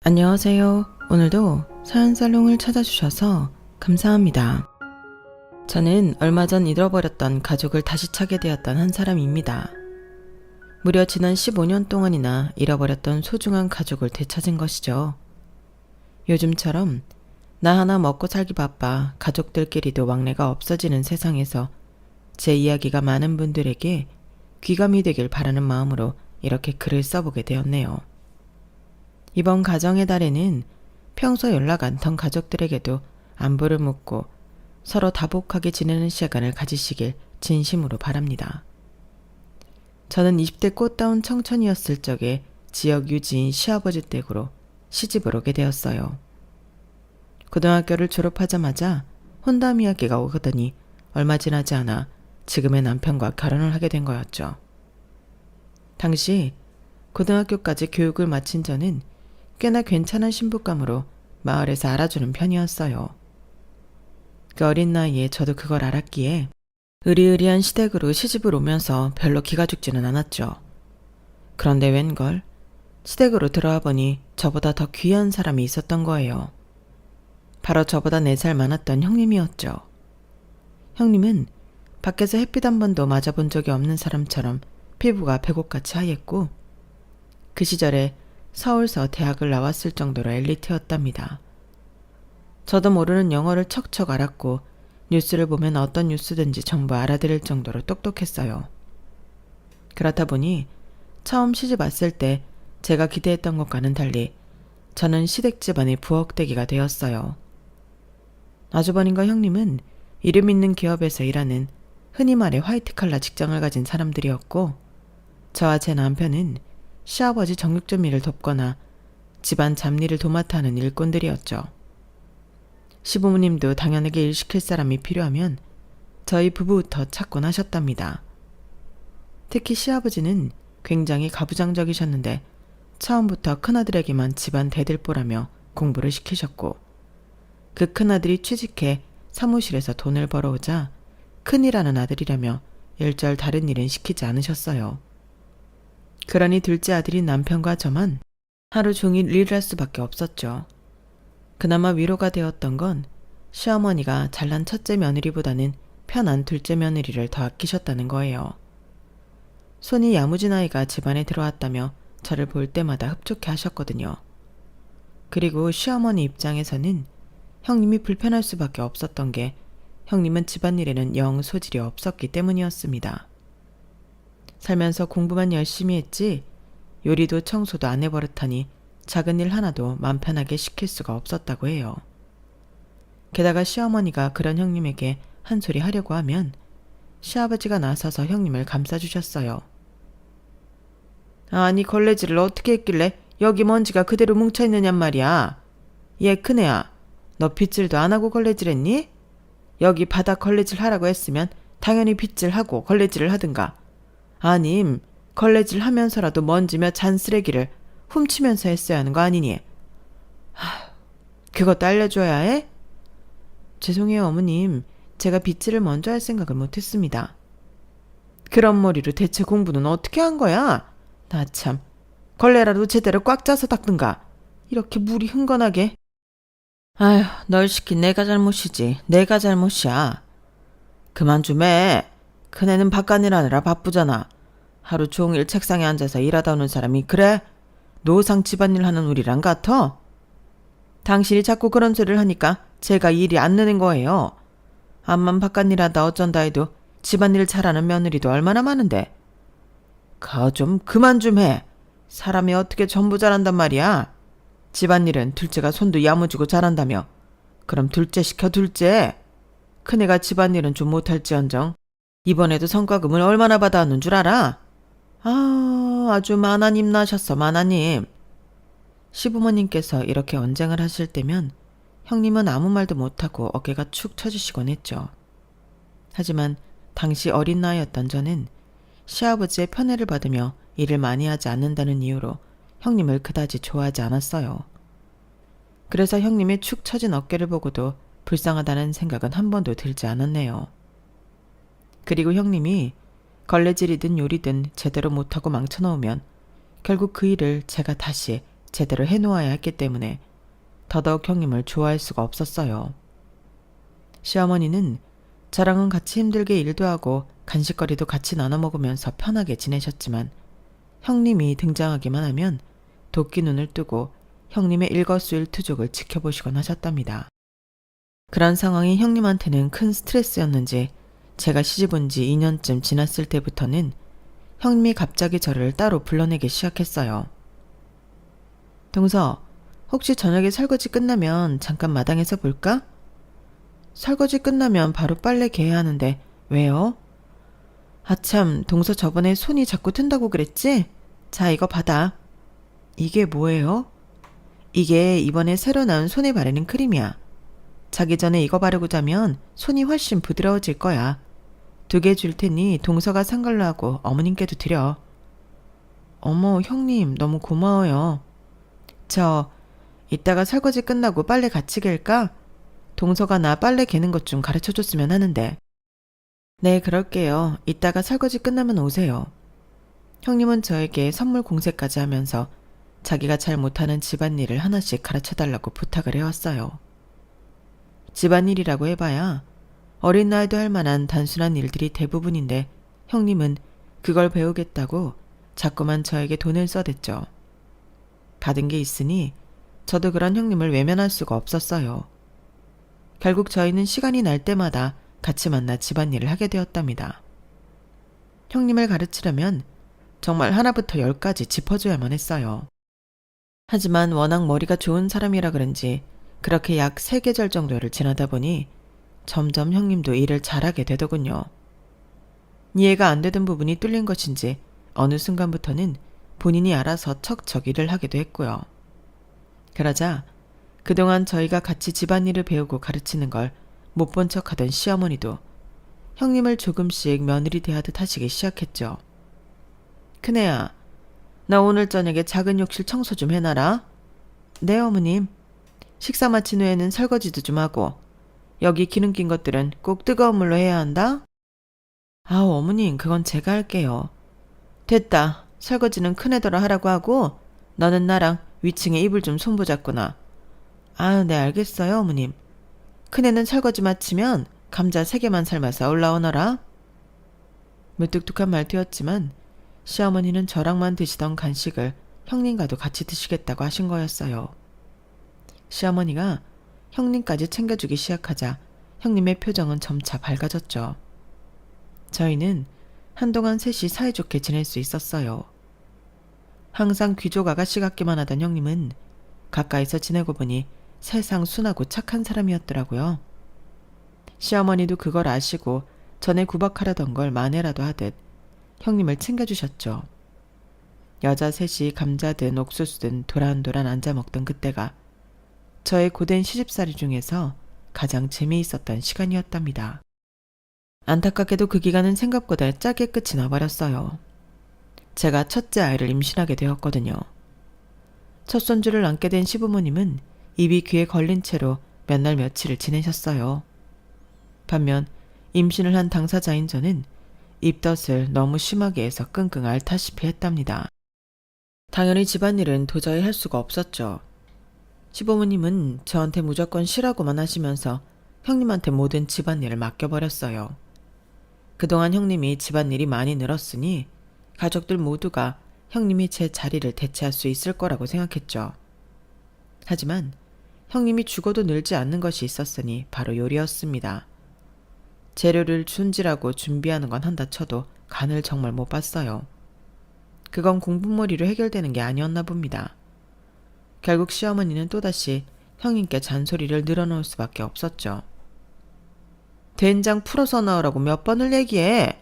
안녕하세요. 오늘도 사연살롱을 찾아주셔서 감사합니다. 저는 얼마 전 잃어버렸던 가족을 다시 찾게 되었던 한 사람입니다. 무려 지난 15년 동안이나 잃어버렸던 소중한 가족을 되찾은 것이죠. 요즘처럼 나 하나 먹고 살기 바빠 가족들끼리도 왕래가 없어지는 세상에서 제 이야기가 많은 분들에게 귀감이 되길 바라는 마음으로 이렇게 글을 써보게 되었네요. 이번 가정의 달에는 평소 연락 않던 가족들에게도 안부를 묻고 서로 다복하게 지내는 시간을 가지시길 진심으로 바랍니다. 저는 20대 꽃다운 청춘이었을 적에 지역 유지인 시아버지 댁으로 시집을 오게 되었어요. 고등학교를 졸업하자마자 혼담 이야기가 오거더니 얼마 지나지 않아 지금의 남편과 결혼을 하게 된 거였죠. 당시 고등학교까지 교육을 마친 저는 꽤나 괜찮은 신부감으로 마을에서 알아주는 편이었어요. 그 어린 나이에 저도 그걸 알았기에 의리의리한 시댁으로 시집을 오면서 별로 기가 죽지는 않았죠. 그런데 웬걸 시댁으로 들어와 보니 저보다 더 귀한 사람이 있었던 거예요. 바로 저보다 4살 많았던 형님이었죠. 형님은 밖에서 햇빛 한 번도 맞아본 적이 없는 사람처럼 피부가 백옥같이 하얘고 그 시절에 서울서 대학을 나왔을 정도로 엘리트였답니다. 저도 모르는 영어를 척척 알았고 뉴스를 보면 어떤 뉴스든지 전부 알아들을 정도로 똑똑했어요. 그렇다 보니 처음 시집 왔을 때 제가 기대했던 것과는 달리 저는 시댁 집안의 부엌대기가 되었어요. 아주버님과 형님은 이름 있는 기업에서 일하는 흔히 말해 화이트칼라 직장을 가진 사람들이었고 저와 제 남편은 시아버지 정육점 일을 돕거나 집안 잡일을 도맡아 하는 일꾼들이었죠. 시부모님도 당연하게 일 시킬 사람이 필요하면 저희 부부부터 찾곤 하셨답니다. 특히 시아버지는 굉장히 가부장적이셨는데 처음부터 큰아들에게만 집안 대들보라며 공부를 시키셨고 그 큰아들이 취직해 사무실에서 돈을 벌어오자 큰일하는 아들이라며 일절 다른 일은 시키지 않으셨어요. 그러니 둘째 아들인 남편과 저만 하루 종일 일을 할 수밖에 없었죠. 그나마 위로가 되었던 건 시어머니가 잘난 첫째 며느리보다는 편한 둘째 며느리를 더 아끼셨다는 거예요. 손이 야무진 아이가 집안에 들어왔다며 저를 볼 때마다 흡족해 하셨거든요. 그리고 시어머니 입장에서는 형님이 불편할 수밖에 없었던 게 형님은 집안일에는 영 소질이 없었기 때문이었습니다. 살면서 공부만 열심히 했지 요리도 청소도 안 해버릇하니 작은 일 하나도 맘 편하게 시킬 수가 없었다고 해요. 게다가 시어머니가 그런 형님에게 한 소리 하려고 하면 시아버지가 나서서 형님을 감싸주셨어요. 아니 걸레질을 어떻게 했길래 여기 먼지가 그대로 뭉쳐있느냔 말이야. 얘 큰애야, 너 빗질도 안 하고 걸레질했니? 여기 바닥 걸레질 하라고 했으면 당연히 빗질하고 걸레질을 하든가. 아님 걸레질 하면서라도 먼지며 잔쓰레기를 훔치면서 했어야 하는 거 아니니? 그것도 알려줘야 해? 죄송해요 어머님, 제가 빗질을 먼저 할 생각을 못했습니다. 그런 머리로 대체 공부는 어떻게 한 거야? 나 참, 걸레라도 제대로 꽉 짜서 닦든가. 이렇게 물이 흥건하게. 아휴, 널 시킨 내가 잘못이지. 내가 잘못이야. 그만 좀 해. 큰애는 바깥일 하느라 바쁘잖아. 하루 종일 책상에 앉아서 일하다 오는 사람이 그래? 노상 집안일 하는 우리랑 같아? 당신이 자꾸 그런 소리를 하니까 제가 일이 안 느는 거예요. 암만 바깥일 하다 어쩐다 해도 집안일 잘하는 며느리도 얼마나 많은데. 좀 그만 좀 해. 사람이 어떻게 전부 잘한단 말이야. 집안일은 둘째가 손도 야무지고 잘한다며. 그럼 둘째 시켜 둘째. 큰애가 집안일은 좀 못할지언정 이번에도 성과금을 얼마나 받아왔는 줄 알아? 아주 만화님 나셨어 만화님. 시부모님께서 이렇게 언쟁을 하실 때면 형님은 아무 말도 못하고 어깨가 축 처지시곤 했죠. 하지만 당시 어린 나이였던 저는 시아버지의 편애를 받으며 일을 많이 하지 않는다는 이유로 형님을 그다지 좋아하지 않았어요. 그래서 형님의 축 처진 어깨를 보고도 불쌍하다는 생각은 한 번도 들지 않았네요. 그리고 형님이 걸레질이든 요리든 제대로 못하고 망쳐놓으면 결국 그 일을 제가 다시 제대로 해놓아야 했기 때문에 더더욱 형님을 좋아할 수가 없었어요. 시어머니는 저랑은 같이 힘들게 일도 하고 간식거리도 같이 나눠 먹으면서 편하게 지내셨지만 형님이 등장하기만 하면 도끼 눈을 뜨고 형님의 일거수일투족을 지켜보시곤 하셨답니다. 그런 상황이 형님한테는 큰 스트레스였는지 제가 시집 온 지 2년쯤 지났을 때부터는 형님이 갑자기 저를 따로 불러내기 시작했어요. 동서, 혹시 저녁에 설거지 끝나면 잠깐 마당에서 볼까? 설거지 끝나면 바로 빨래 개야 하는데 왜요? 아참, 동서 저번에 손이 자꾸 튼다고 그랬지? 자, 이거 받아. 이게 뭐예요? 이게 이번에 새로 나온 손에 바르는 크림이야. 자기 전에 이거 바르고 자면 손이 훨씬 부드러워질 거야. 2개 줄 테니 동서가 산 걸로 하고 어머님께도 드려. 어머, 형님 너무 고마워요. 저 이따가 설거지 끝나고 빨래 같이 갤까? 동서가 나 빨래 개는 것 좀 가르쳐줬으면 하는데. 네, 그럴게요. 이따가 설거지 끝나면 오세요. 형님은 저에게 선물 공세까지 하면서 자기가 잘 못하는 집안일을 하나씩 가르쳐달라고 부탁을 해왔어요. 집안일이라고 해봐야 어린 나이도 할 만한 단순한 일들이 대부분인데 형님은 그걸 배우겠다고 자꾸만 저에게 돈을 써댔죠. 받은 게 있으니 저도 그런 형님을 외면할 수가 없었어요. 결국 저희는 시간이 날 때마다 같이 만나 집안일을 하게 되었답니다. 형님을 가르치려면 정말 하나부터 10까지 짚어줘야만 했어요. 하지만 워낙 머리가 좋은 사람이라 그런지 그렇게 약 3계절 정도를 지나다 보니 점점 형님도 일을 잘하게 되더군요. 이해가 안 되던 부분이 뚫린 것인지 어느 순간부터는 본인이 알아서 척척 일을 하기도 했고요. 그러자 그동안 저희가 같이 집안일을 배우고 가르치는 걸 못 본 척하던 시어머니도 형님을 조금씩 며느리 대하듯 하시기 시작했죠. 큰애야, 나 오늘 저녁에 작은 욕실 청소 좀 해놔라. 네, 어머님. 식사 마친 후에는 설거지도 좀 하고 여기 기름 낀 것들은 꼭 뜨거운 물로 해야 한다. 아우, 어머님, 그건 제가 할게요. 됐다. 설거지는 큰애더러 하라고 하고 너는 나랑 위층에 이불 좀 손보자꾸나. 아유, 네, 알겠어요, 어머님. 큰애는 설거지 마치면 감자 3개만 삶아서 올라오너라. 무뚝뚝한 말투였지만 시어머니는 저랑만 드시던 간식을 형님과도 같이 드시겠다고 하신 거였어요. 시어머니가 형님까지 챙겨주기 시작하자 형님의 표정은 점차 밝아졌죠. 저희는 한동안 셋이 사이좋게 지낼 수 있었어요. 항상 귀족 아가씨 같기만 하던 형님은 가까이서 지내고 보니 세상 순하고 착한 사람이었더라고요. 시어머니도 그걸 아시고 전에 구박하려던 걸 만회라도 하듯 형님을 챙겨주셨죠. 여자 셋이 감자든 옥수수든 도란도란 앉아 먹던 그때가 저의 고된 시집살이 중에서 가장 재미있었던 시간이었답니다. 안타깝게도 그 기간은 생각보다 짧게 끝이 나버렸어요. 제가 첫째 아이를 임신하게 되었거든요. 첫 손주를 안게 된 시부모님은 입이 귀에 걸린 채로 몇 날 며칠을 지내셨어요. 반면 임신을 한 당사자인 저는 입덧을 너무 심하게 해서 끙끙 앓다시피 했답니다. 당연히 집안일은 도저히 할 수가 없었죠. 시부모님은 저한테 무조건 쉬라고만 하시면서 형님한테 모든 집안일을 맡겨버렸어요. 그동안 형님이 집안일이 많이 늘었으니 가족들 모두가 형님이 제 자리를 대체할 수 있을 거라고 생각했죠. 하지만 형님이 죽어도 늘지 않는 것이 있었으니 바로 요리였습니다. 재료를 손질하고 준비하는 건 한다 쳐도 간을 정말 못 봤어요. 그건 공부머리로 해결되는 게 아니었나 봅니다. 결국 시어머니는 또다시 형님께 잔소리를 늘어놓을 수밖에 없었죠. 된장 풀어서 넣으라고 몇 번을 얘기해.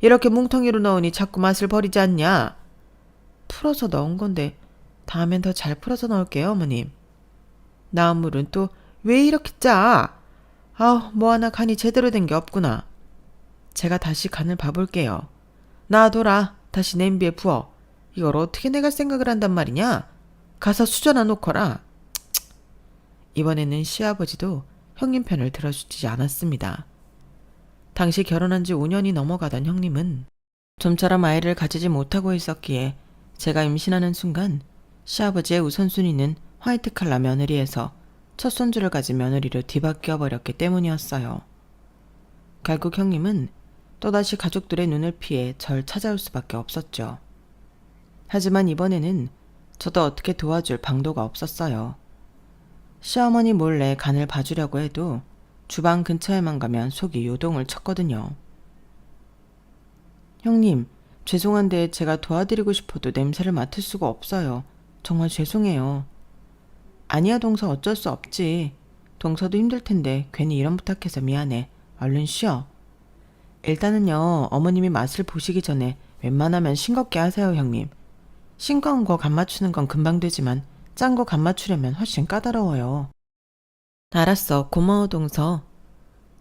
이렇게 뭉텅이로 넣으니 자꾸 맛을 버리지 않냐. 풀어서 넣은 건데 다음엔 더 잘 풀어서 넣을게요, 어머님. 나온 물은 또 왜 이렇게 짜? 아우, 뭐 하나 간이 제대로 된 게 없구나. 제가 다시 간을 봐볼게요. 놔둬라. 다시 냄비에 부어. 이걸 어떻게 내갈 생각을 한단 말이냐? 가서 수저나 놓거라. 이번에는 시아버지도 형님 편을 들어주지 않았습니다. 당시 결혼한 지 5년이 넘어가던 형님은 좀처럼 아이를 가지지 못하고 있었기에 제가 임신하는 순간 시아버지의 우선순위는 화이트 칼라 며느리에서 첫 손주를 가진 며느리로 뒤바뀌어 버렸기 때문이었어요. 결국 형님은 또다시 가족들의 눈을 피해 절 찾아올 수밖에 없었죠. 하지만 이번에는 저도 어떻게 도와줄 방도가 없었어요. 시어머니 몰래 간을 봐주려고 해도 주방 근처에만 가면 속이 요동을 쳤거든요. 형님, 죄송한데 제가 도와드리고 싶어도 냄새를 맡을 수가 없어요. 정말 죄송해요. 아니야 동서 어쩔 수 없지. 동서도 힘들 텐데 괜히 이런 부탁해서 미안해. 얼른 쉬어. 일단은요, 어머님이 맛을 보시기 전에 웬만하면 싱겁게 하세요, 형님. 싱거운 거 간 맞추는 건 금방 되지만 짠 거 간 맞추려면 훨씬 까다로워요. 알았어, 고마워 동서.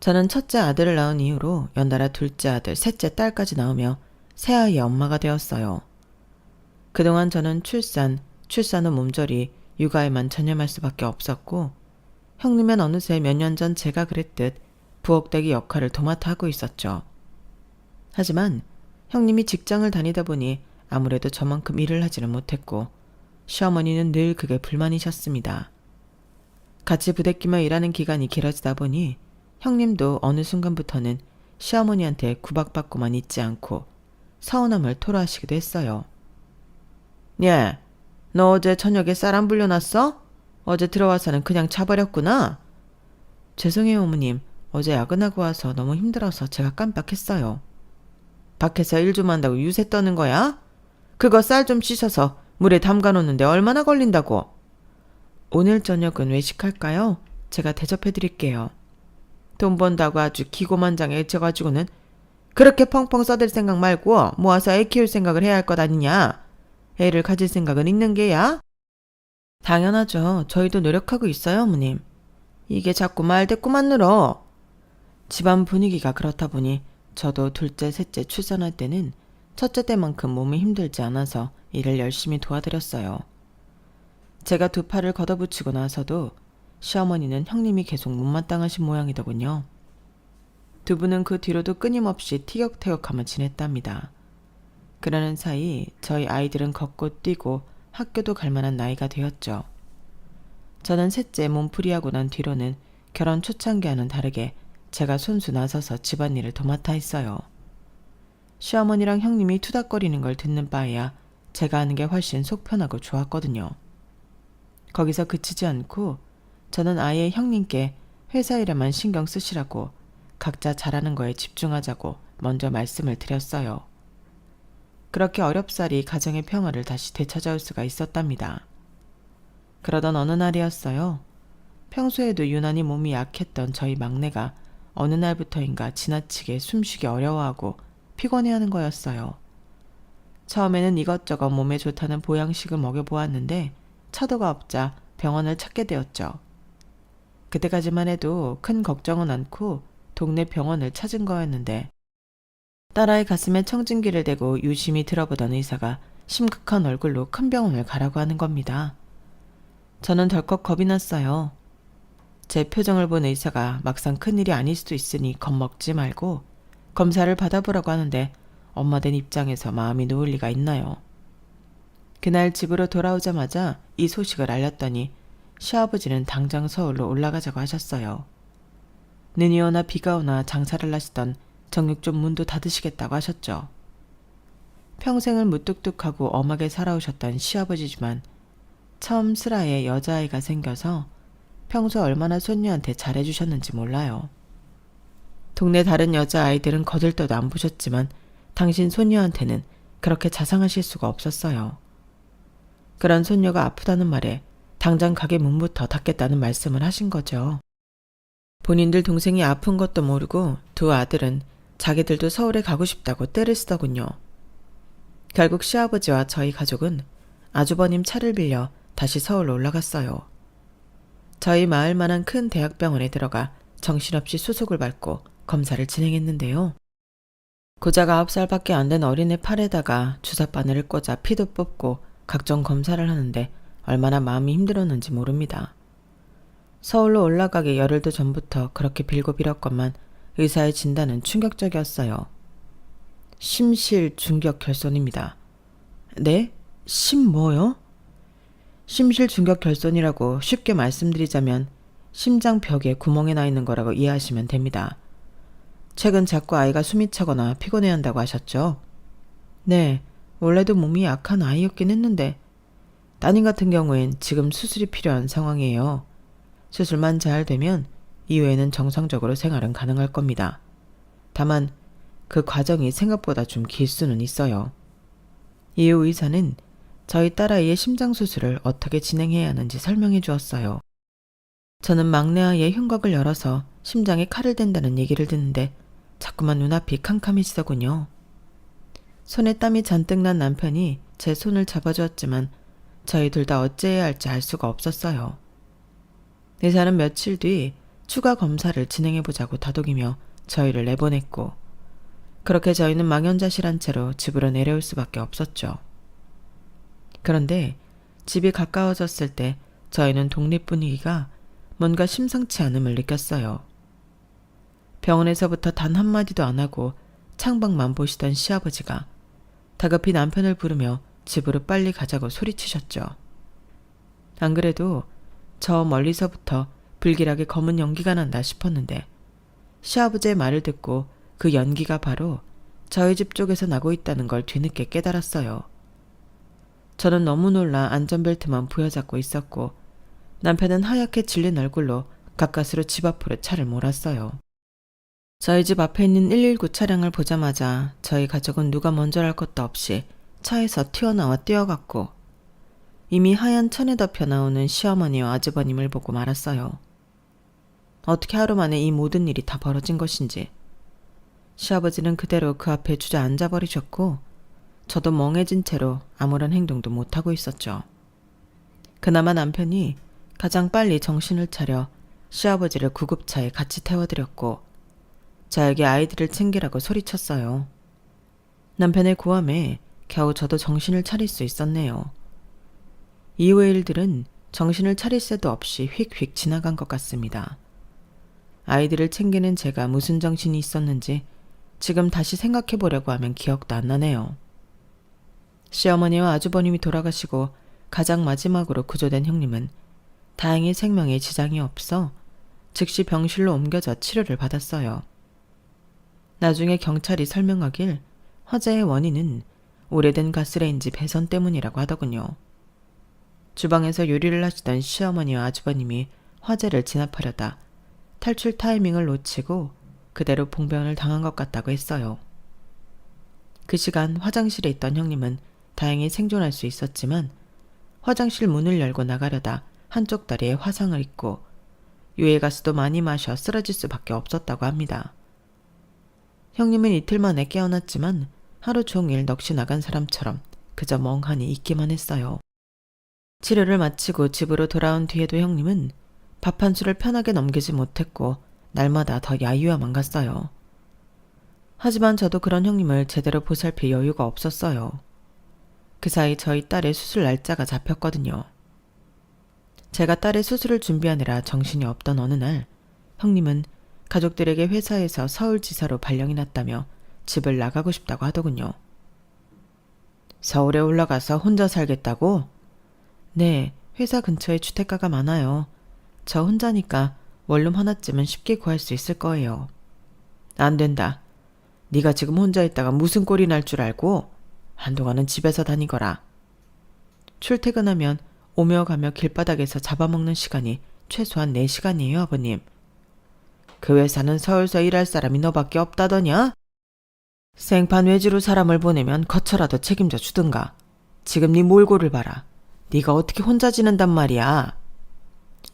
저는 첫째 아들을 낳은 이후로 연달아 둘째 아들, 셋째 딸까지 낳으며 새아이의 엄마가 되었어요. 그동안 저는 출산 후 몸조리, 육아에만 전념할 수밖에 없었고 형님은 어느새 몇 년 전 제가 그랬듯 부엌대기 역할을 도맡아 하고 있었죠. 하지만 형님이 직장을 다니다 보니 아무래도 저만큼 일을 하지는 못했고 시어머니는 늘 그게 불만이셨습니다. 같이 부대끼며 일하는 기간이 길어지다 보니 형님도 어느 순간부터는 시어머니한테 구박받고만 있지 않고 서운함을 토로하시기도 했어요. 예, 너 어제 저녁에 쌀 안 불려놨어? 어제 들어와서는 그냥 자버렸구나. 죄송해요 어머님. 어제 야근하고 와서 너무 힘들어서 제가 깜빡했어요. 밖에서 일 좀 한다고 유세 떠는 거야? 그거 쌀 좀 씻어서 물에 담가놓는데 얼마나 걸린다고? 오늘 저녁은 외식할까요? 제가 대접해드릴게요. 돈 번다고 아주 기고만장해져가지고는 그렇게 펑펑 써댈 생각 말고 모아서 애 키울 생각을 해야 할 것 아니냐? 애를 가질 생각은 있는 게야? 당연하죠. 저희도 노력하고 있어요, 어머님. 이게 자꾸 말대꾸만 늘어. 집안 분위기가 그렇다 보니 저도 둘째, 셋째 출산할 때는 첫째 때만큼 몸이 힘들지 않아서 일을 열심히 도와드렸어요. 제가 두 팔을 걷어붙이고 나서도 시어머니는 형님이 계속 못마땅하신 모양이더군요. 두 분은 그 뒤로도 끊임없이 티격태격하며 지냈답니다. 그러는 사이 저희 아이들은 걷고 뛰고 학교도 갈 만한 나이가 되었죠. 저는 셋째 몸풀이하고 난 뒤로는 결혼 초창기와는 다르게 제가 손수 나서서 집안일을 도맡아 했어요. 시어머니랑 형님이 투닥거리는 걸 듣는 바에야 제가 하는 게 훨씬 속 편하고 좋았거든요. 거기서 그치지 않고 저는 아예 형님께 회사 일에만 신경 쓰시라고 각자 잘하는 거에 집중하자고 먼저 말씀을 드렸어요. 그렇게 어렵사리 가정의 평화를 다시 되찾아올 수가 있었답니다. 그러던 어느 날이었어요. 평소에도 유난히 몸이 약했던 저희 막내가 어느 날부터인가 지나치게 숨쉬기 어려워하고 피곤해하는 거였어요. 처음에는 이것저것 몸에 좋다는 보양식을 먹여보았는데 차도가 없자 병원을 찾게 되었죠. 그때까지만 해도 큰 걱정은 않고 동네 병원을 찾은 거였는데 딸아이 가슴에 청진기를 대고 유심히 들어보던 의사가 심각한 얼굴로 큰 병원을 가라고 하는 겁니다. 저는 덜컥 겁이 났어요. 제 표정을 본 의사가 막상 큰일이 아닐 수도 있으니 겁먹지 말고 검사를 받아보라고 하는데 엄마 된 입장에서 마음이 놓을 리가 있나요? 그날 집으로 돌아오자마자 이 소식을 알렸더니 시아버지는 당장 서울로 올라가자고 하셨어요. 눈이 오나 비가 오나 장사를 하시던 정육점 문도 닫으시겠다고 하셨죠. 평생을 무뚝뚝하고 엄하게 살아오셨던 시아버지지만 처음 슬하에 여자아이가 생겨서 평소 얼마나 손녀한테 잘해주셨는지 몰라요. 동네 다른 여자아이들은 거들떠도 안 보셨지만 당신 손녀한테는 그렇게 자상하실 수가 없었어요. 그런 손녀가 아프다는 말에 당장 가게 문부터 닫겠다는 말씀을 하신 거죠. 본인들 동생이 아픈 것도 모르고 두 아들은 자기들도 서울에 가고 싶다고 떼를 쓰더군요. 결국 시아버지와 저희 가족은 아주버님 차를 빌려 다시 서울로 올라갔어요. 저희 마을만한 큰 대학병원에 들어가 정신없이 수속을 밟고 검사를 진행했는데요. 고작 9살밖에 안 된 어린애 팔에다가 주사바늘을 꽂아 피도 뽑고 각종 검사를 하는데 얼마나 마음이 힘들었는지 모릅니다. 서울로 올라가기 열흘도 전부터 그렇게 빌고 빌었건만 의사의 진단은 충격적이었어요. 심실 중격 결손입니다. 네? 심 뭐요? 심실중격결손이라고 쉽게 말씀드리자면 심장 벽에 구멍이 나 있는 거라고 이해하시면 됩니다. 최근 자꾸 아이가 숨이 차거나 피곤해한다고 하셨죠? 네, 원래도 몸이 약한 아이였긴 했는데 따님 같은 경우엔 지금 수술이 필요한 상황이에요. 수술만 잘 되면 이후에는 정상적으로 생활은 가능할 겁니다. 다만 그 과정이 생각보다 좀 길 수는 있어요. 이후 의사는 저희 딸아이의 심장 수술을 어떻게 진행해야 하는지 설명해 주었어요. 저는 막내 아이의 흉곽을 열어서 심장에 칼을 댄다는 얘기를 듣는데 자꾸만 눈앞이 캄캄해지더군요. 손에 땀이 잔뜩 난 남편이 제 손을 잡아주었지만 저희 둘 다 어찌해야 할지 알 수가 없었어요. 의사는 며칠 뒤 추가 검사를 진행해보자고 다독이며 저희를 내보냈고 그렇게 저희는 망연자실한 채로 집으로 내려올 수밖에 없었죠. 그런데 집이 가까워졌을 때 저희는 동네 분위기가 뭔가 심상치 않음을 느꼈어요. 병원에서부터 단 한마디도 안 하고 창밖만 보시던 시아버지가 다급히 남편을 부르며 집으로 빨리 가자고 소리치셨죠. 안 그래도 저 멀리서부터 불길하게 검은 연기가 난다 싶었는데 시아버지의 말을 듣고 그 연기가 바로 저희 집 쪽에서 나고 있다는 걸 뒤늦게 깨달았어요. 저는 너무 놀라 안전벨트만 부여잡고 있었고 남편은 하얗게 질린 얼굴로 가까스로 집 앞으로 차를 몰았어요. 저희 집 앞에 있는 119 차량을 보자마자 저희 가족은 누가 먼저랄 것도 없이 차에서 튀어나와 뛰어갔고 이미 하얀 천에 덮여 나오는 시어머니와 아주버님을 보고 말았어요. 어떻게 하루 만에 이 모든 일이 다 벌어진 것인지. 시아버지는 그대로 그 앞에 주저앉아 버리셨고 저도 멍해진 채로 아무런 행동도 못하고 있었죠. 그나마 남편이 가장 빨리 정신을 차려 시아버지를 구급차에 같이 태워드렸고 저에게 아이들을 챙기라고 소리쳤어요. 남편의 고함에 겨우 저도 정신을 차릴 수 있었네요. 이후의 일들은 정신을 차릴 새도 없이 휙휙 지나간 것 같습니다. 아이들을 챙기는 제가 무슨 정신이 있었는지 지금 다시 생각해 보려고 하면 기억도 안 나네요. 시어머니와 아주버님이 돌아가시고 가장 마지막으로 구조된 형님은 다행히 생명에 지장이 없어 즉시 병실로 옮겨져 치료를 받았어요. 나중에 경찰이 설명하길 화재의 원인은 오래된 가스레인지 배선 때문이라고 하더군요. 주방에서 요리를 하시던 시어머니와 아주버님이 화재를 진압하려다 탈출 타이밍을 놓치고 그대로 봉변을 당한 것 같다고 했어요. 그 시간 화장실에 있던 형님은 다행히 생존할 수 있었지만 화장실 문을 열고 나가려다 한쪽 다리에 화상을 입고 유해가스도 많이 마셔 쓰러질 수밖에 없었다고 합니다. 형님은 이틀 만에 깨어났지만 하루 종일 넋이 나간 사람처럼 그저 멍하니 있기만 했어요. 치료를 마치고 집으로 돌아온 뒤에도 형님은 밥 한 술을 편하게 넘기지 못했고 날마다 더 야유어만 갔어요. 하지만 저도 그런 형님을 제대로 보살필 여유가 없었어요. 그 사이 저희 딸의 수술 날짜가 잡혔거든요. 제가 딸의 수술을 준비하느라 정신이 없던 어느 날 형님은 가족들에게 회사에서 서울지사로 발령이 났다며 집을 나가고 싶다고 하더군요. 서울에 올라가서 혼자 살겠다고? 네, 회사 근처에 주택가가 많아요. 저 혼자니까 원룸 하나쯤은 쉽게 구할 수 있을 거예요. 안 된다. 네가 지금 혼자 있다가 무슨 꼴이 날 줄 알고 한동안은 집에서 다니거라. 출퇴근하면 오며 가며 길바닥에서 잡아먹는 시간이 최소한 4시간이에요, 아버님. 그 회사는 서울서 일할 사람이 너밖에 없다더냐? 생판 외지로 사람을 보내면 거처라도 책임져 주든가. 지금 네 몰골을 봐라. 네가 어떻게 혼자 지낸단 말이야.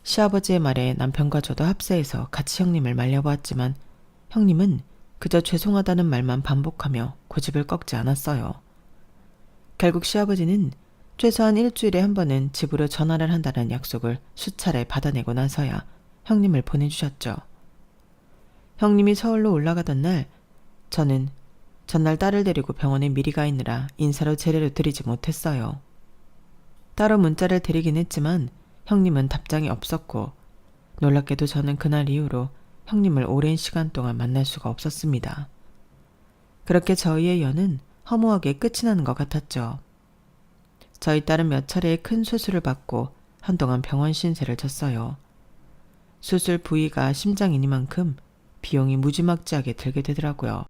시아버지의 말에 남편과 저도 합세해서 같이 형님을 말려보았지만 형님은 그저 죄송하다는 말만 반복하며 고집을 꺾지 않았어요. 결국 시아버지는 최소한 일주일에 한 번은 집으로 전화를 한다는 약속을 수차례 받아내고 나서야 형님을 보내주셨죠. 형님이 서울로 올라가던 날 저는 전날 딸을 데리고 병원에 미리 가 있느라 인사로 제대로 드리지 못했어요. 따로 문자를 드리긴 했지만 형님은 답장이 없었고 놀랍게도 저는 그날 이후로 형님을 오랜 시간 동안 만날 수가 없었습니다. 그렇게 저희의 연은 허무하게 끝이 나는 것 같았죠. 저희 딸은 몇 차례의 큰 수술을 받고 한동안 병원 신세를 졌어요. 수술 부위가 심장이니만큼 비용이 무지막지하게 들게 되더라고요.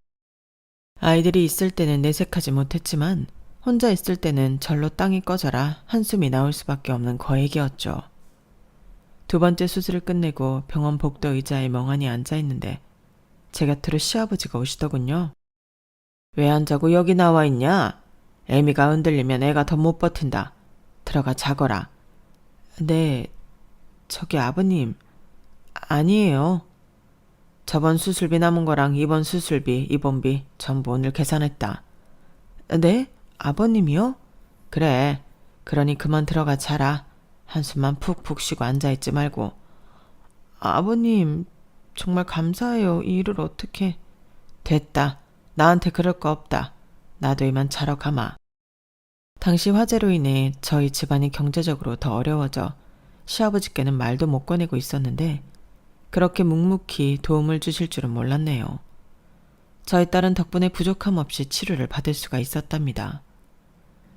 아이들이 있을 때는 내색하지 못했지만 혼자 있을 때는 절로 땅이 꺼져라 한숨이 나올 수밖에 없는 거액이었죠. 두 번째 수술을 끝내고 병원 복도 의자에 멍하니 앉아있는데 제 곁으로 시아버지가 오시더군요. 왜 안 자고 여기 나와 있냐? 애미가 흔들리면 애가 더 못 버틴다. 들어가 자거라. 네, 저기 아버님. 아니에요. 저번 수술비 남은 거랑 이번 수술비, 입원비 전부 오늘 계산했다. 네? 아버님이요? 그래. 그러니 그만 들어가 자라. 한숨만 푹푹 쉬고 앉아있지 말고. 아버님, 정말 감사해요. 이 일을 어떻게. 됐다. 나한테 그럴 거 없다. 나도 이만 자러 가마. 당시 화재로 인해 저희 집안이 경제적으로 더 어려워져 시아버지께는 말도 못 꺼내고 있었는데 그렇게 묵묵히 도움을 주실 줄은 몰랐네요. 저희 딸은 덕분에 부족함 없이 치료를 받을 수가 있었답니다.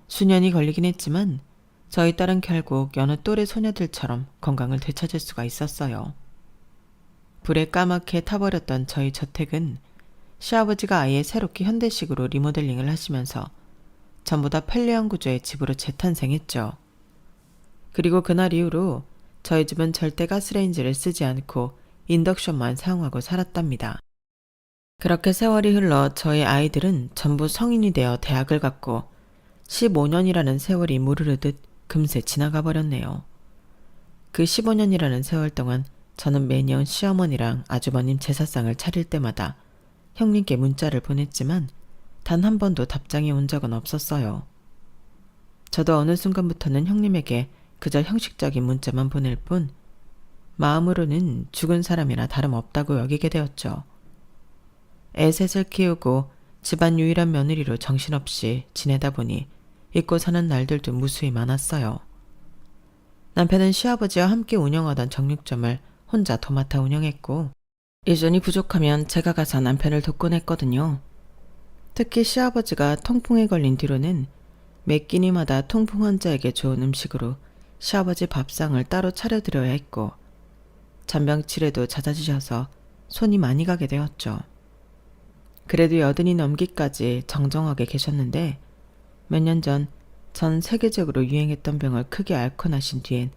수년이 걸리긴 했지만 저희 딸은 결국 여느 또래 소녀들처럼 건강을 되찾을 수가 있었어요. 불에 까맣게 타버렸던 저희 저택은 시아버지가 아예 새롭게 현대식으로 리모델링을 하시면서 전부 다 편리한 구조의 집으로 재탄생했죠. 그리고 그날 이후로 저희 집은 절대 가스레인지를 쓰지 않고 인덕션만 사용하고 살았답니다. 그렇게 세월이 흘러 저희 아이들은 전부 성인이 되어 대학을 갔고 15년이라는 세월이 무르르듯 금세 지나가 버렸네요. 그 15년이라는 세월 동안 저는 매년 시어머니랑 아주버님 제사상을 차릴 때마다 형님께 문자를 보냈지만 단 한 번도 답장이 온 적은 없었어요. 저도 어느 순간부터는 형님에게 그저 형식적인 문자만 보낼 뿐 마음으로는 죽은 사람이나 다름없다고 여기게 되었죠. 애 셋을 키우고 집안 유일한 며느리로 정신없이 지내다 보니 잊고 사는 날들도 무수히 많았어요. 남편은 시아버지와 함께 운영하던 정육점을 혼자 도맡아 운영했고 예전이 부족하면 제가 가서 남편을 돕곤 했거든요. 특히 시아버지가 통풍에 걸린 뒤로는 매 끼니마다 통풍 환자에게 좋은 음식으로 시아버지 밥상을 따로 차려드려야 했고 잔병치레도 잦아지셔서 손이 많이 가게 되었죠. 그래도 80이 넘기까지 정정하게 계셨는데 몇 년 전 세계적으로 유행했던 병을 크게 앓고 나신 뒤엔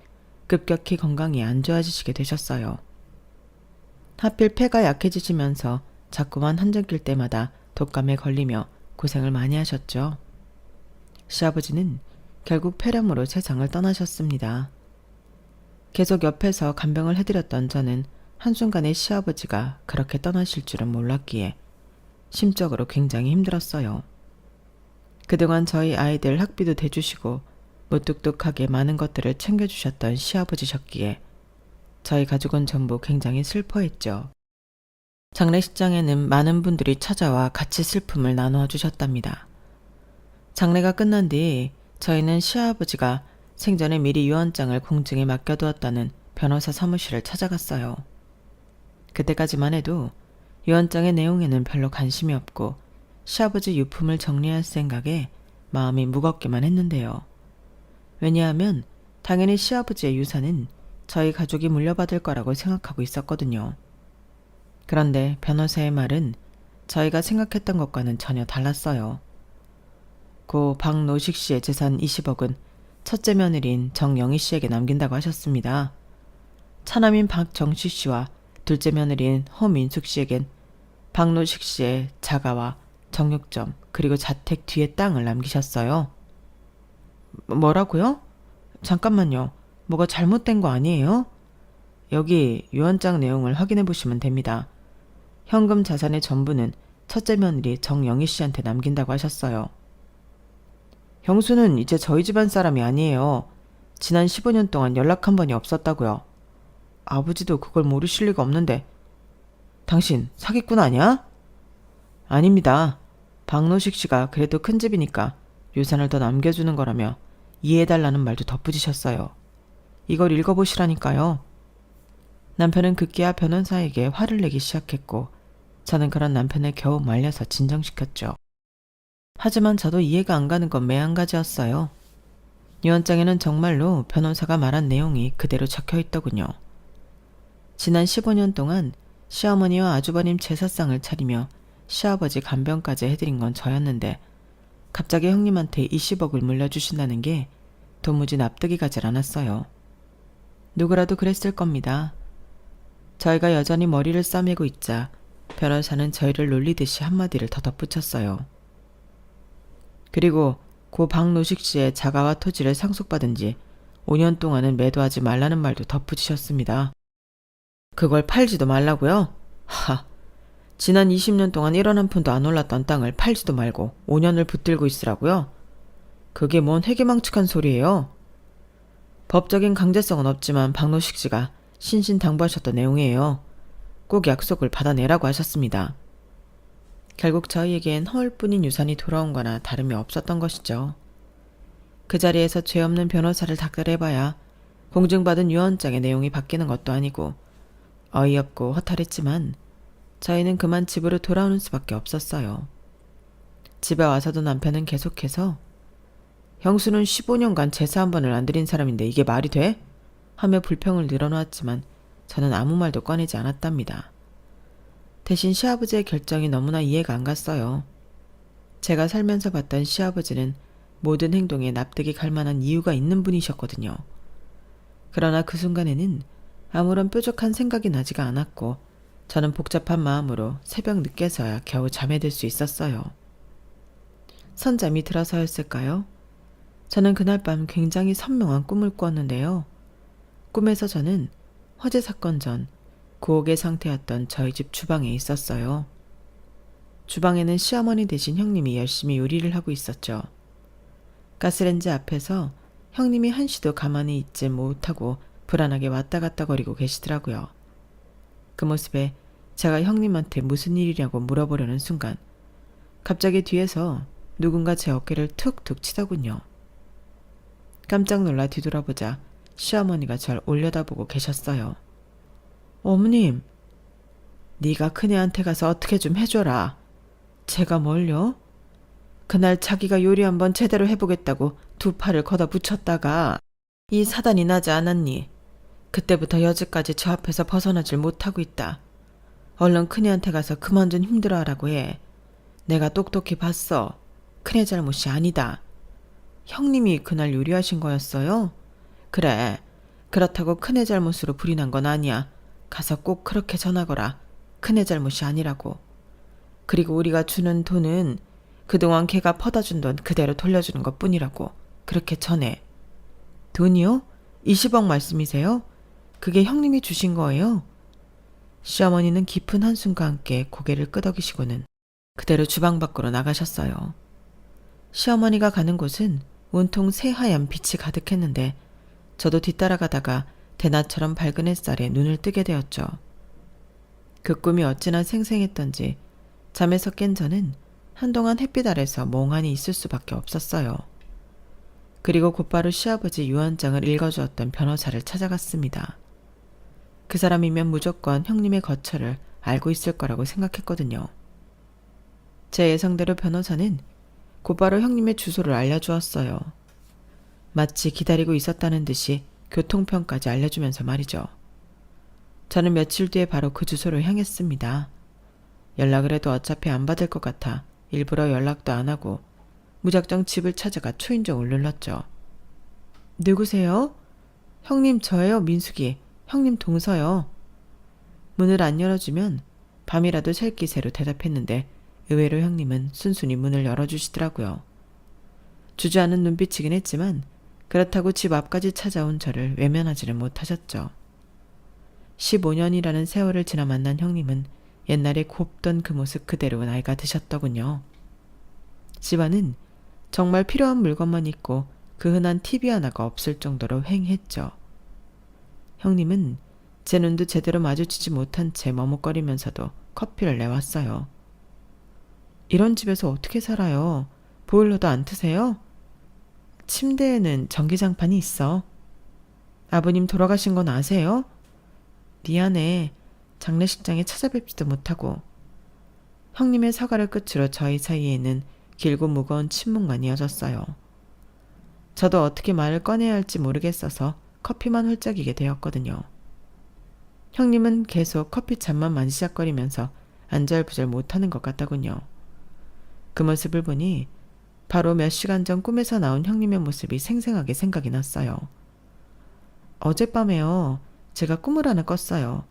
급격히 건강이 안 좋아지시게 되셨어요. 하필 폐가 약해지시면서 자꾸만 한정 낄 때마다 독감에 걸리며 고생을 많이 하셨죠. 시아버지는 결국 폐렴으로 세상을 떠나셨습니다. 계속 옆에서 간병을 해드렸던 저는 한순간에 시아버지가 그렇게 떠나실 줄은 몰랐기에 심적으로 굉장히 힘들었어요. 그동안 저희 아이들 학비도 대주시고 무뚝뚝하게 많은 것들을 챙겨주셨던 시아버지셨기에 저희 가족은 전부 굉장히 슬퍼했죠. 장례식장에는 많은 분들이 찾아와 같이 슬픔을 나누어 주셨답니다. 장례가 끝난 뒤 저희는 시아버지가 생전에 미리 유언장을 공증에 맡겨두었다는 변호사 사무실을 찾아갔어요. 그때까지만 해도 유언장의 내용에는 별로 관심이 없고 시아버지 유품을 정리할 생각에 마음이 무겁기만 했는데요. 왜냐하면 당연히 시아버지의 유산은 저희 가족이 물려받을 거라고 생각하고 있었거든요. 그런데 변호사의 말은 저희가 생각했던 것과는 전혀 달랐어요. 고 박노식 씨의 재산 20억은 첫째 며느리인 정영희 씨에게 남긴다고 하셨습니다. 차남인 박정식 씨와 둘째 며느리인 허민숙 씨에겐 박노식 씨의 자가와 정육점 그리고 자택 뒤에 땅을 남기셨어요. 뭐라고요? 잠깐만요. 뭐가 잘못된 거 아니에요? 여기 유언장 내용을 확인해 보시면 됩니다. 현금 자산의 전부는 첫째 며느리 정영희 씨한테 남긴다고 하셨어요. 형수는 이제 저희 집안 사람이 아니에요. 지난 15년 동안 연락 한 번이 없었다고요. 아버지도 그걸 모르실 리가 없는데. 당신 사기꾼 아니야? 아닙니다. 박노식 씨가 그래도 큰 집이니까 유산을 더 남겨주는 거라며 이해해달라는 말도 덧붙이셨어요. 이걸 읽어보시라니까요. 남편은 급기야 변호사에게 화를 내기 시작했고 저는 그런 남편을 겨우 말려서 진정시켰죠. 하지만 저도 이해가 안 가는 건 매한가지였어요. 유언장에는 정말로 변호사가 말한 내용이 그대로 적혀 있더군요. 지난 15년 동안 시어머니와 아주버님 제사상을 차리며 시아버지 간병까지 해드린 건 저였는데 갑자기 형님한테 20억을 물려주신다는 게 도무지 납득이 가질 않았어요. 누구라도 그랬을 겁니다. 저희가 여전히 머리를 싸매고 있자 변호사는 저희를 놀리듯이 한마디를 더 덧붙였어요. 그리고 고 박노식 씨의 자가와 토지를 상속받은 지 5년 동안은 매도하지 말라는 말도 덧붙이셨습니다. 그걸 팔지도 말라고요? 하, 지난 20년 동안 1원 한 푼도 안 올랐던 땅을 팔지도 말고 5년을 붙들고 있으라고요? 그게 뭔 회기망측한 소리예요? 법적인 강제성은 없지만 박노식 씨가 신신당부하셨던 내용이에요. 꼭 약속을 받아내라고 하셨습니다. 결국 저희에겐 허울뿐인 유산이 돌아온 거나 다름이 없었던 것이죠. 그 자리에서 죄 없는 변호사를 닥달해봐야 공증받은 유언장의 내용이 바뀌는 것도 아니고 어이없고 허탈했지만 저희는 그만 집으로 돌아오는 수밖에 없었어요. 집에 와서도 남편은 계속해서 형수는 15년간 제사 한 번을 안 드린 사람인데 이게 말이 돼? 하며 불평을 늘어놓았지만 저는 아무 말도 꺼내지 않았답니다. 대신 시아버지의 결정이 너무나 이해가 안 갔어요. 제가 살면서 봤던 시아버지는 모든 행동에 납득이 갈 만한 이유가 있는 분이셨거든요. 그러나 그 순간에는 아무런 뾰족한 생각이 나지가 않았고 저는 복잡한 마음으로 새벽 늦게서야 겨우 잠에 들 수 있었어요. 선잠이 들어서였을까요? 저는 그날 밤 굉장히 선명한 꿈을 꾸었는데요. 꿈에서 저는 화재 사건 전 구옥의 상태였던 저희 집 주방에 있었어요. 주방에는 시어머니 대신 형님이 열심히 요리를 하고 있었죠. 가스레인지 앞에서 형님이 한시도 가만히 있지 못하고 불안하게 왔다 갔다 거리고 계시더라고요. 그 모습에 제가 형님한테 무슨 일이냐고 물어보려는 순간 갑자기 뒤에서 누군가 제 어깨를 툭툭 치더군요. 깜짝 놀라 뒤돌아보자 시어머니가 절 올려다보고 계셨어요. 어머님, 네가 큰애한테 가서 어떻게 좀 해줘라. 제가 뭘요? 그날 자기가 요리 한번 제대로 해보겠다고 두 팔을 걷어붙였다가 이 사단이 나지 않았니? 그때부터 여지까지 저 앞에서 벗어나질 못하고 있다. 얼른 큰애한테 가서 그만 좀 힘들어하라고 해. 내가 똑똑히 봤어. 큰애 잘못이 아니다. 형님이 그날 요리하신 거였어요? 그래. 그렇다고 큰애 잘못으로 불이 난 건 아니야. 가서 꼭 그렇게 전하거라. 큰애 잘못이 아니라고. 그리고 우리가 주는 돈은 그동안 걔가 퍼다준 돈 그대로 돌려주는 것뿐이라고. 그렇게 전해. 돈이요? 20억 말씀이세요? 그게 형님이 주신 거예요? 시어머니는 깊은 한숨과 함께 고개를 끄덕이시고는 그대로 주방 밖으로 나가셨어요. 시어머니가 가는 곳은 온통 새하얀 빛이 가득했는데 저도 뒤따라가다가 대낮처럼 밝은 햇살에 눈을 뜨게 되었죠. 그 꿈이 어찌나 생생했던지 잠에서 깬 저는 한동안 햇빛 아래서 멍하니 있을 수밖에 없었어요. 그리고 곧바로 시아버지 유언장을 읽어주었던 변호사를 찾아갔습니다. 그 사람이면 무조건 형님의 거처를 알고 있을 거라고 생각했거든요. 제 예상대로 변호사는 곧바로 형님의 주소를 알려주었어요. 마치 기다리고 있었다는 듯이 교통편까지 알려주면서 말이죠. 저는 며칠 뒤에 바로 그 주소를 향했습니다. 연락을 해도 어차피 안 받을 것 같아 일부러 연락도 안 하고 무작정 집을 찾아가 초인종을 눌렀죠. 누구세요? 형님 저예요, 민숙이. 형님 동서요. 문을 안 열어주면 밤이라도 셀 기세로 대답했는데 의외로 형님은 순순히 문을 열어주시더라고요. 주저하는 눈빛이긴 했지만 그렇다고 집 앞까지 찾아온 저를 외면하지는 못하셨죠. 15년이라는 세월을 지나 만난 형님은 옛날에 곱던 그 모습 그대로 나이가 드셨더군요. 집안은 정말 필요한 물건만 있고 그 흔한 TV 하나가 없을 정도로 휑했죠. 형님은 제 눈도 제대로 마주치지 못한 채 머뭇거리면서도 커피를 내왔어요. 이런 집에서 어떻게 살아요? 보일러도 안 트세요? 침대에는 전기장판이 있어. 아버님 돌아가신 건 아세요? 미안해. 장례식장에 찾아뵙지도 못하고. 형님의 사과를 끝으로 저희 사이에는 길고 무거운 침묵만 이어졌어요. 저도 어떻게 말을 꺼내야 할지 모르겠어서 커피만 홀짝이게 되었거든요. 형님은 계속 커피 잔만 만지작거리면서 안절부절 못하는 것 같더군요. 그 모습을 보니 바로 몇 시간 전 꿈에서 나온 형님의 모습이 생생하게 생각이 났어요. 어젯밤에요. 제가 꿈을 하나 꿨어요.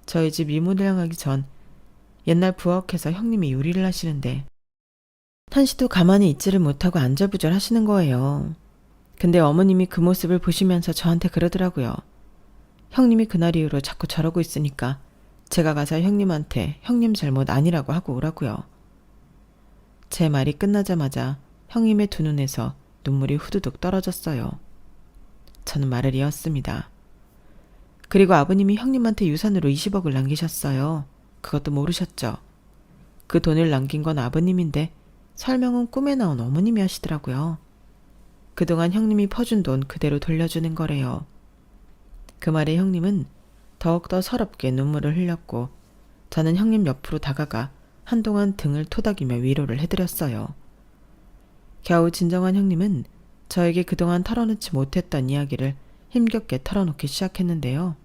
저희 집 이문을 향하기 전 옛날 부엌에서 형님이 요리를 하시는데 한시도 가만히 있지를 못하고 안절부절 하시는 거예요. 근데 어머님이 그 모습을 보시면서 저한테 그러더라고요. 형님이 그날 이후로 자꾸 저러고 있으니까 제가 가서 형님한테 형님 잘못 아니라고 하고 오라고요. 제 말이 끝나자마자 형님의 두 눈에서 눈물이 후두둑 떨어졌어요. 저는 말을 이었습니다. 그리고 아버님이 형님한테 유산으로 20억을 남기셨어요. 그것도 모르셨죠? 그 돈을 남긴 건 아버님인데 설명은 꿈에 나온 어머님이 하시더라고요. 그동안 형님이 퍼준 돈 그대로 돌려주는 거래요. 그 말에 형님은 더욱더 서럽게 눈물을 흘렸고 저는 형님 옆으로 다가가 한동안 등을 토닥이며 위로를 해드렸어요. 겨우 진정한 형님은 저에게 그동안 털어놓지 못했던 이야기를 힘겹게 털어놓기 시작했는데요.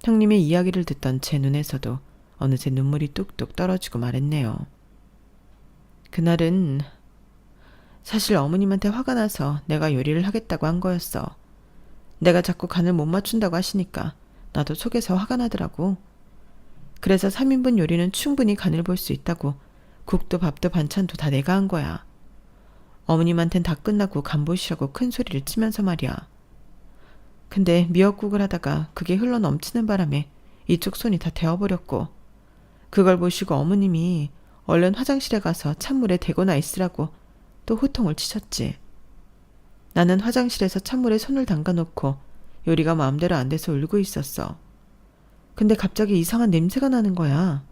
형님의 이야기를 듣던 제 눈에서도 어느새 눈물이 뚝뚝 떨어지고 말했네요. 그날은 사실 어머님한테 화가 나서 내가 요리를 하겠다고 한 거였어. 내가 자꾸 간을 못 맞춘다고 하시니까 나도 속에서 화가 나더라고. 그래서 3인분 요리는 충분히 간을 볼 수 있다고 국도 밥도 반찬도 다 내가 한 거야. 어머님한텐 다 끝나고 간 보시라고 큰 소리를 치면서 말이야. 근데 미역국을 하다가 그게 흘러 넘치는 바람에 이쪽 손이 다 데워버렸고 그걸 보시고 어머님이 얼른 화장실에 가서 찬물에 대고나 있으라고 또 호통을 치셨지. 나는 화장실에서 찬물에 손을 담가놓고 요리가 마음대로 안 돼서 울고 있었어. 근데 갑자기 이상한 냄새가 나는 거야.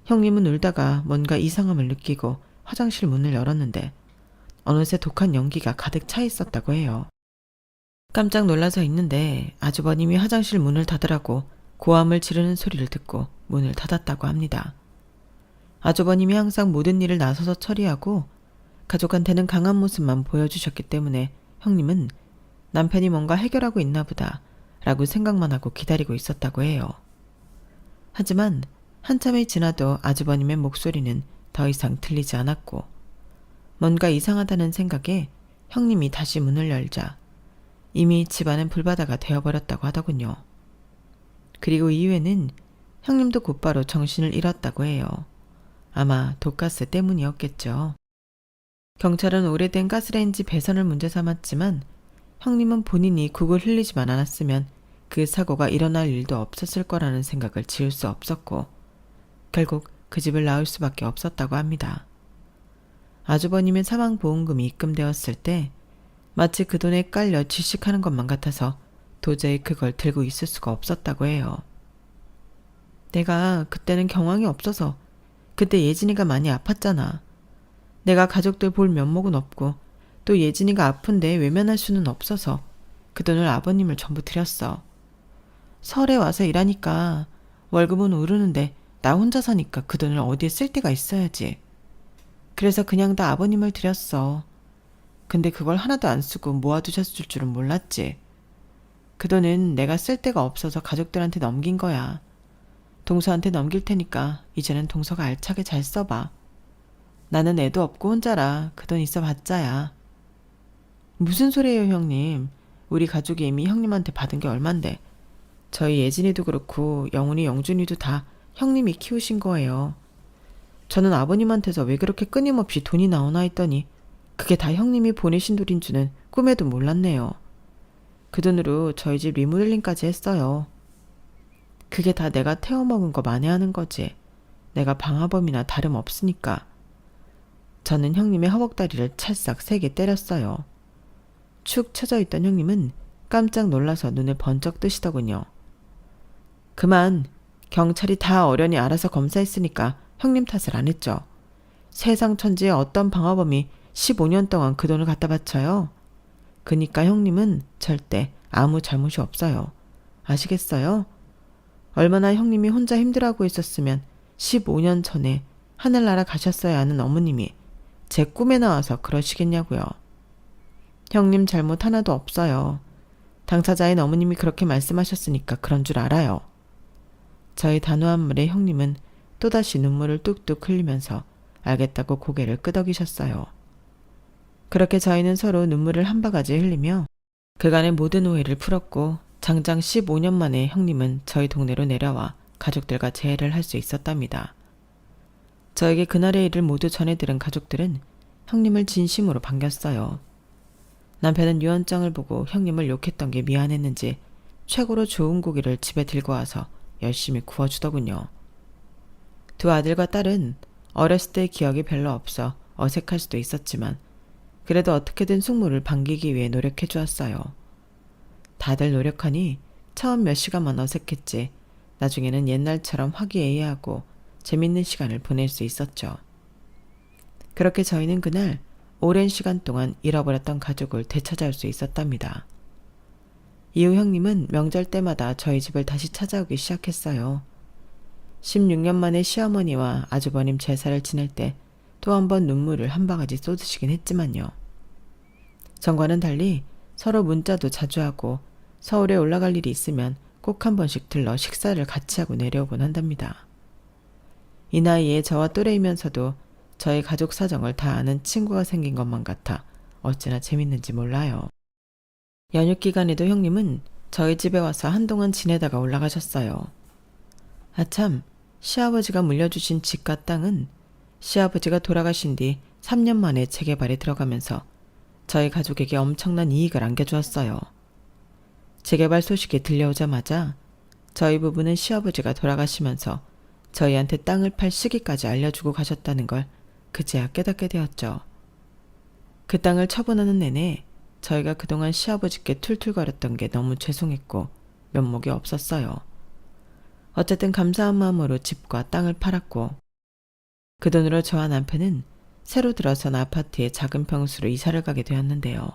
형님은 울다가 뭔가 이상함을 느끼고 화장실 문을 열었는데 어느새 독한 연기가 가득 차 있었다고 해요. 깜짝 놀라서 있는데 아주버님이 화장실 문을 닫으라고 고함을 지르는 소리를 듣고 문을 닫았다고 합니다. 아주버님이 항상 모든 일을 나서서 처리하고 가족한테는 강한 모습만 보여주셨기 때문에 형님은 남편이 뭔가 해결하고 있나 보다 라고 생각만 하고 기다리고 있었다고 해요. 하지만 한참이 지나도 아주버님의 목소리는 더 이상 들리지 않았고 뭔가 이상하다는 생각에 형님이 다시 문을 열자 이미 집안은 불바다가 되어버렸다고 하더군요. 그리고 이후에는 형님도 곧바로 정신을 잃었다고 해요. 아마 독가스 때문이었겠죠. 경찰은 오래된 가스레인지 배선을 문제 삼았지만 형님은 본인이 국을 흘리지만 않았으면 그 사고가 일어날 일도 없었을 거라는 생각을 지울 수 없었고 결국 그 집을 나올 수밖에 없었다고 합니다. 아주버님의 사망보험금이 입금되었을 때 마치 그 돈에 깔려 질식하는 것만 같아서 도저히 그걸 들고 있을 수가 없었다고 해요. 내가 그때는 경황이 없어서 그때 예진이가 많이 아팠잖아. 내가 가족들 볼 면목은 없고 또 예진이가 아픈데 외면할 수는 없어서 그 돈을 아버님을 전부 드렸어. 서울에 와서 일하니까 월급은 오르는데 나 혼자 사니까 그 돈을 어디에 쓸 데가 있어야지. 그래서 그냥 다 아버님을 드렸어. 근데 그걸 하나도 안 쓰고 모아두셨을 줄은 몰랐지. 그 돈은 내가 쓸 데가 없어서 가족들한테 넘긴 거야. 동서한테 넘길 테니까 이제는 동서가 알차게 잘 써봐. 나는 애도 없고 혼자라 그 돈 있어 봤자야. 무슨 소리예요, 형님. 우리 가족이 이미 형님한테 받은 게 얼만데. 저희 예진이도 그렇고 영훈이, 영준이도 다 형님이 키우신 거예요. 저는 아버님한테서 왜 그렇게 끊임없이 돈이 나오나 했더니 그게 다 형님이 보내신 돈인 줄은 꿈에도 몰랐네요. 그 돈으로 저희 집 리모델링까지 했어요. 그게 다 내가 태워먹은 거 만회하는 거지. 내가 방화범이나 다름없으니까. 저는 형님의 허벅다리를 찰싹 3개 때렸어요. 축 처져 있던 형님은 깜짝 놀라서 눈을 번쩍 뜨시더군요. 그만, 경찰이 다 어련히 알아서 검사했으니까 형님 탓을 안 했죠. 세상 천지에 어떤 방화범이 15년 동안 그 돈을 갖다 바쳐요. 그니까 형님은 절대 아무 잘못이 없어요. 아시겠어요? 얼마나 형님이 혼자 힘들어하고 있었으면 15년 전에 하늘나라 가셨어야 하는 어머님이 제 꿈에 나와서 그러시겠냐고요. 형님 잘못 하나도 없어요. 당사자인 어머님이 그렇게 말씀하셨으니까 그런 줄 알아요. 저희 단호한 말에 형님은 또다시 눈물을 뚝뚝 흘리면서 알겠다고 고개를 끄덕이셨어요. 그렇게 저희는 서로 눈물을 한 바가지 흘리며 그간의 모든 오해를 풀었고 장장 15년 만에 형님은 저희 동네로 내려와 가족들과 재회를 할 수 있었답니다. 저에게 그날의 일을 모두 전해들은 가족들은 형님을 진심으로 반겼어요. 남편은 유언장을 보고 형님을 욕했던 게 미안했는지 최고로 좋은 고기를 집에 들고 와서 열심히 구워주더군요. 두 아들과 딸은 어렸을 때의 기억이 별로 없어 어색할 수도 있었지만 그래도 어떻게든 숙모를 반기기 위해 노력해 주었어요. 다들 노력하니 처음 몇 시간만 어색했지 나중에는 옛날처럼 화기애애하고 재밌는 시간을 보낼 수 있었죠. 그렇게 저희는 그날 오랜 시간 동안 잃어버렸던 가족을 되찾아올 수 있었답니다. 이후 형님은 명절 때마다 저희 집을 다시 찾아오기 시작했어요. 16년 만에 시어머니와 아주버님 제사를 지낼 때 또 한 번 눈물을 한 바가지 쏟으시긴 했지만요. 전과는 달리 서로 문자도 자주 하고 서울에 올라갈 일이 있으면 꼭 한 번씩 들러 식사를 같이 하고 내려오곤 한답니다. 이 나이에 저와 또래이면서도 저희 가족 사정을 다 아는 친구가 생긴 것만 같아 어찌나 재밌는지 몰라요. 연휴 기간에도 형님은 저희 집에 와서 한동안 지내다가 올라가셨어요. 아참, 시아버지가 물려주신 집과 땅은 시아버지가 돌아가신 뒤 3년 만에 재개발에 들어가면서 저희 가족에게 엄청난 이익을 안겨주었어요. 재개발 소식이 들려오자마자 저희 부부는 시아버지가 돌아가시면서 저희한테 땅을 팔 시기까지 알려주고 가셨다는 걸 그제야 깨닫게 되었죠. 그 땅을 처분하는 내내 저희가 그동안 시아버지께 툴툴거렸던 게 너무 죄송했고 면목이 없었어요. 어쨌든 감사한 마음으로 집과 땅을 팔았고 그 돈으로 저와 남편은 새로 들어선 아파트에 작은 평수로 이사를 가게 되었는데요.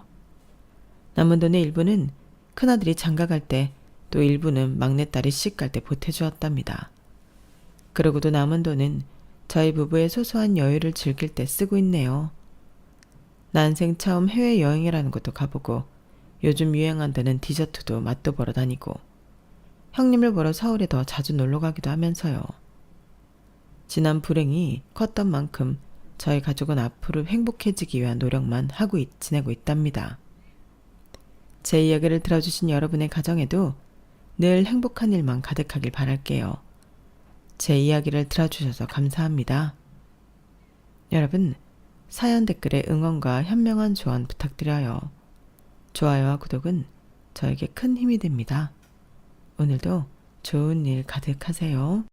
남은 돈의 일부는 큰아들이 장가갈 때 또 일부는 막내딸이 시집갈 때 보태주었답니다. 그러고도 남은 돈은 저희 부부의 소소한 여유를 즐길 때 쓰고 있네요. 난생 처음 해외여행이라는 것도 가보고 요즘 유행한다는 디저트도 맛도 보러 다니고 형님을 보러 서울에 더 자주 놀러 가기도 하면서요. 지난 불행이 컸던 만큼 저희 가족은 앞으로 행복해지기 위한 노력만 하고 지내고 있답니다. 제 이야기를 들어주신 여러분의 가정에도 늘 행복한 일만 가득하길 바랄게요. 제 이야기를 들어주셔서 감사합니다. 여러분, 사연 댓글에 응원과 현명한 조언 부탁드려요. 좋아요와 구독은 저에게 큰 힘이 됩니다. 오늘도 좋은 일 가득하세요.